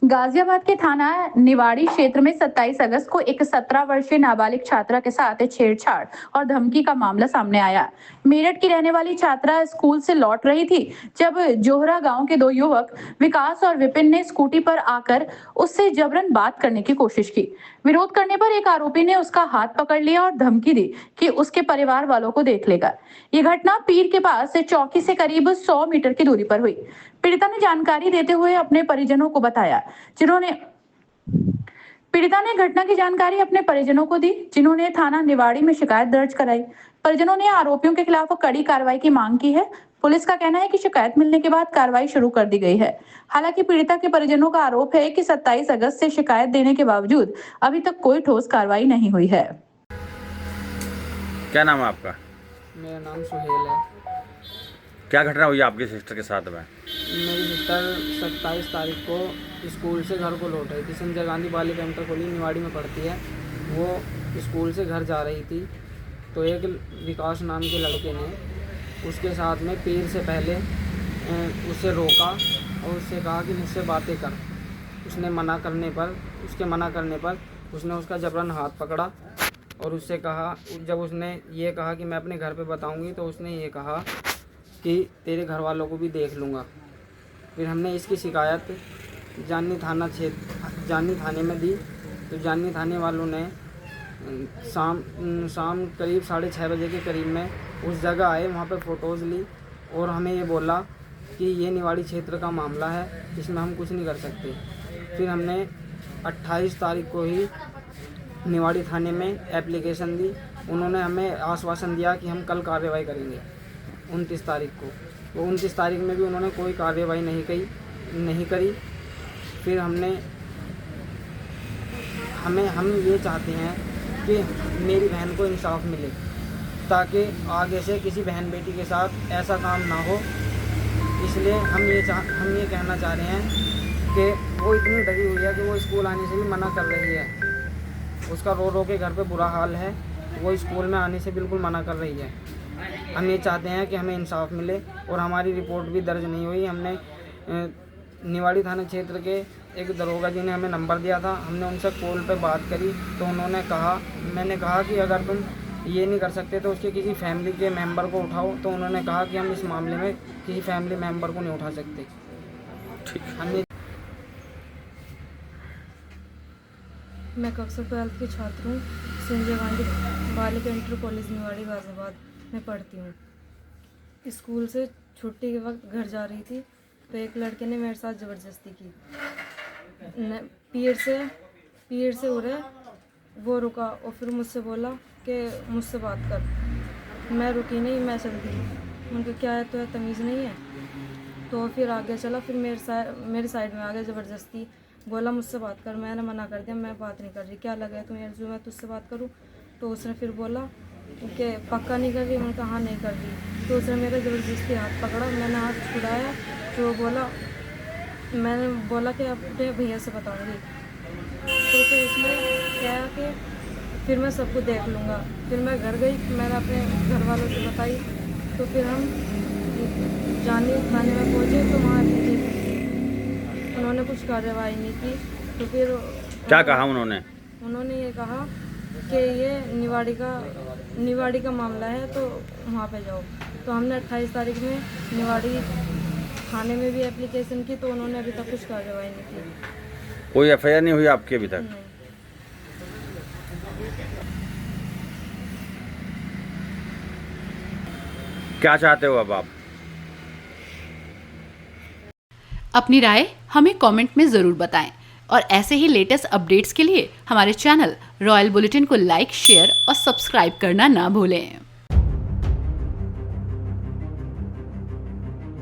गाजियाबाद के थाना निवाड़ी क्षेत्र में 27 अगस्त को एक 17 वर्षीय नाबालिग छात्रा के साथ छेड़छाड़ और धमकी का मामला सामने आया। मेरठ की रहने वाली छात्रा स्कूल से लौट रही थी जब जोहरा गांव के दो युवक विकास और विपिन ने स्कूटी पर आकर उससे जबरन बात करने की कोशिश की। विरोध करने पर एक आरोपी ने उसका हाथ पकड़ लिया और धमकी दी कि उसके परिवार वालों को देख लेगा। ये घटना पीर के पास चौकी से करीब 100 मीटर की दूरी पर हुई। पीड़िता ने जानकारी देते हुए अपने परिजनों को बताया, पीड़िता ने घटना की जानकारी अपने परिजनों को दी, जिन्होंने थाना निवाड़ी में शिकायत दर्ज कराई। परिजनों ने आरोपियों के खिलाफ कड़ी कार्रवाई की मांग की है। पुलिस का कहना है कि शिकायत मिलने के बाद कार्रवाई शुरू कर दी गई है। हालांकि पीड़िता के परिजनों का आरोप है कि 27 अगस्त से शिकायत देने के बावजूद अभी तक कोई ठोस कार्रवाई नहीं हुई है। क्या नाम है आपका? मेरा नाम सुहेल है। क्या घटना हुई आपकी सिस्टर के साथ में? मेरी सिस्टर 27 तारीख को स्कूल से घर को लौट रही थी। संजय गांधी बालिका इंटर कॉलेज निवाड़ी में पढ़ती है। वो स्कूल से घर जा रही थी तो एक विकास नाम के लड़के ने उसके साथ में पीर से पहले उसे रोका और उससे कहा कि मुझसे बातें कर। उसके मना करने पर उसने उसका जबरन हाथ पकड़ा और उससे कहा, जब उसने ये कहा कि मैं अपने घर पे बताऊंगी, तो उसने ये कहा कि तेरे घर वालों को भी देख लूँगा। फिर हमने इसकी शिकायत जानी थाने में दी तो जानी थाने वालों ने शाम करीब 6:30 बजे के करीब में उस जगह आए, वहाँ पर फ़ोटोज़ ली और हमें ये बोला कि ये निवाड़ी क्षेत्र का मामला है, इसमें हम कुछ नहीं कर सकते। फिर हमने 28 तारीख को ही निवाड़ी थाने में एप्लीकेशन दी। उन्होंने हमें आश्वासन दिया कि हम कल कार्रवाई करेंगे 29 तारीख को। तो 29 तारीख में भी उन्होंने कोई कार्रवाई नहीं करी। फिर हम ये चाहते हैं कि मेरी बहन को इंसाफ मिले, ताकि आगे से किसी बहन बेटी के साथ ऐसा काम ना हो। इसलिए हम ये कहना चाह रहे हैं कि वो इतनी डरी हुई है कि वो स्कूल आने से भी मना कर रही है। उसका रो के घर पे बुरा हाल है, वो स्कूल में आने से बिल्कुल मना कर रही है। हम ये चाहते हैं कि हमें इंसाफ मिले और हमारी रिपोर्ट भी दर्ज नहीं हुई। हमने निवाड़ी थाना क्षेत्र के एक दरोगा जी ने हमें नंबर दिया था, हमने उनसे कॉल पे बात करी तो मैंने कहा कि अगर तुम ये नहीं कर सकते तो उसके किसी फैमिली के मेंबर को उठाओ। तो उन्होंने कहा कि हम इस मामले में किसी फैमिली मेंबर को नहीं उठा सकते। ठीक। हमने मैं कक्षा 12 की छात्र हूँ। संजय गांधी बालिका इंटर कॉलेज निवाड़ी गाजियाबाद में पढ़ती हूँ। स्कूल से छुट्टी के वक्त घर जा रही थी तो एक लड़के ने मेरे साथ ज़बरदस्ती की। पीर से हो रहा, वो रुका और फिर मुझसे बोला कि मुझसे बात कर। मैं रुकी नहीं, मैं चल दी। उनका क्या है तो है, तमीज़ नहीं है। तो फिर आगे चला, फिर मेरे साइड में आ गया ज़बरदस्ती, बोला मुझसे बात कर। मैंने मना कर दिया, मैं बात नहीं कर रही, क्या लगा है तुम्हें जो मैं तुझसे बात करूं? तो उसने फिर बोला कि पक्का नहीं कर रही? मैंने कहा हाँ नहीं कर रही। तो उसने मेरा ज़बरदस्ती हाथ पकड़ा, मैंने हाथ छुड़ाया तो मैंने बोला कि अपने भैया से बताऊंगी। तो फिर उसने क्या कि फिर मैं सबको देख लूँगा। फिर मैं घर गई, मैंने अपने घर वालों से बताई तो फिर हम जानी थाने में पहुँचे तो वहाँ उन्होंने कुछ कार्रवाई नहीं की। तो फिर क्या कहा उन्होंने? ये कहा कि ये निवाड़ी का मामला है तो वहाँ पे जाओ। तो हमने 28 तारीख में निवाड़ी थाने में भी एप्लीकेशन की तो उन्होंने अभी तक कुछ कार्रवाई नहीं की। कोई एफआईआर नहीं हुई आपकी अभी तक? नहीं। क्या चाहते हो अब आप? अपनी राय हमें कमेंट में ज़रूर बताएं और ऐसे ही लेटेस्ट अपडेट्स के लिए हमारे चैनल रॉयल बुलेटिन को लाइक, शेयर और सब्सक्राइब करना ना भूलें।